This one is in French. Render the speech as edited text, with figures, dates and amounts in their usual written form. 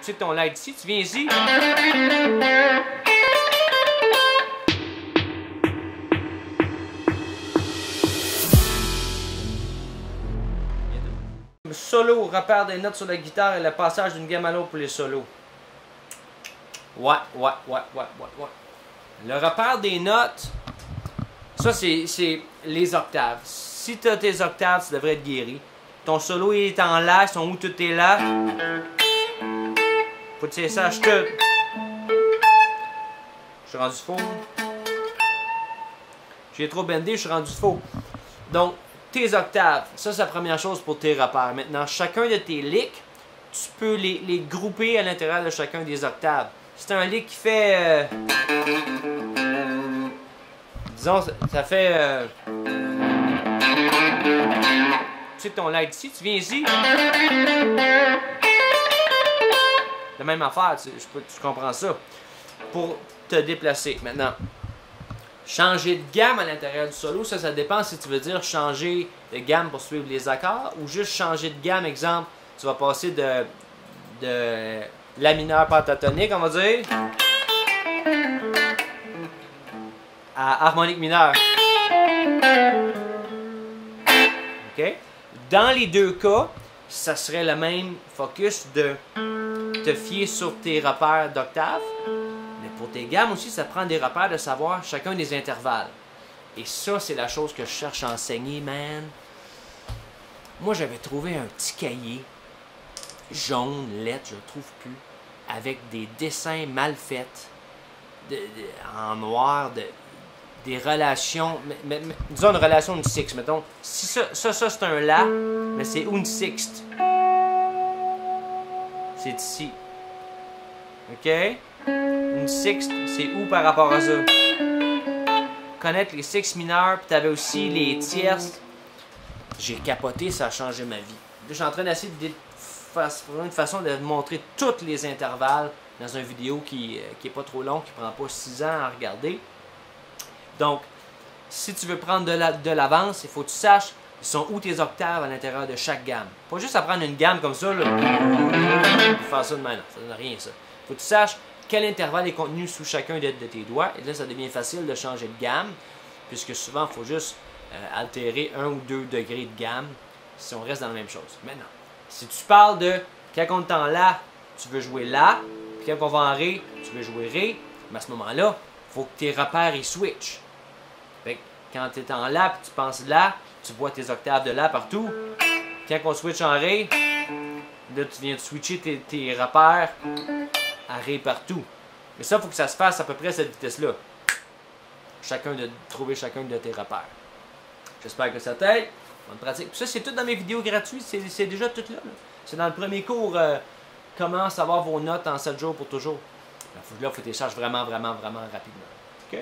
Tu sais que ton La est ici, tu viens ici. Solo, repère des notes sur la guitare et le passage d'une gamme à l'autre pour les solos. Ouais. Le repère des notes, ça c'est les octaves. Si tu as tes octaves, tu devrais être guéri. Ton solo il est en La, ils sont où tout est là. Faut que tu saches tout. Je suis rendu faux. J'ai trop bendé, je suis rendu faux. Donc, tes octaves, ça c'est la première chose pour tes repères. Maintenant, chacun de tes licks, tu peux les grouper à l'intérieur de chacun des octaves. C'est un lick qui fait... disons, ça fait... tu sais que ton La est ici, tu viens ici. La même affaire, tu comprends ça. Pour te déplacer. Maintenant, changer de gamme à l'intérieur du solo, ça dépend si tu veux dire changer de gamme pour suivre les accords ou juste changer de gamme. Exemple, tu vas passer de La mineur pentatonique, on va dire, à harmonique mineure. OK? Dans les deux cas, ça serait le même focus de te fier sur tes repères d'octave. Mais pour tes gammes aussi, ça prend des repères de savoir chacun des intervalles. Et ça, c'est la chose que je cherche à enseigner, man. Moi, j'avais trouvé un petit cahier jaune, lettre, je le trouve plus, avec des dessins mal faits, en noir, des relations, disons une relation une sixte, mettons. Si ça c'est un La, mais c'est une sixte. C'est ici. OK? Une sixte, c'est où par rapport à ça? Connaître les sixtes mineurs, puis t'avais aussi les tierces. J'ai capoté, ça a changé ma vie. Là, je suis en train d'essayer de trouver une façon de montrer tous les intervalles dans une vidéo qui est pas trop longue, qui prend pas 6 ans à regarder. Donc, si tu veux prendre de l'avance, il faut que tu saches ils sont où tes octaves à l'intérieur de chaque gamme. Pas juste à prendre une gamme comme ça, là. Faire ça de même, ça donne rien, ça. Il faut que tu saches quel intervalle est contenu sous chacun de tes doigts. Et là, ça devient facile de changer de gamme, puisque souvent, il faut juste altérer 1 ou 2 degrés de gamme si on reste dans la même chose. Maintenant, si tu parles de quand on est en La, tu veux jouer La, puis quand on va en Ré, tu veux jouer Ré, mais à ce moment-là, il faut que tes repères ils switchent. Fait que quand tu es en La, puis tu penses La, tu vois tes octaves de La partout. Quand on switch en Ré, là, tu viens de switcher tes repères à Ré partout. Mais ça, il faut que ça se fasse à peu près à cette vitesse-là. Trouver chacun de tes repères. J'espère que ça t'aide. Bonne pratique. Puis ça, c'est tout dans mes vidéos gratuites. C'est déjà tout là. C'est dans le premier cours comment savoir vos notes en 7 jours pour toujours. Là, il faut que tu les cherches vraiment rapidement. OK?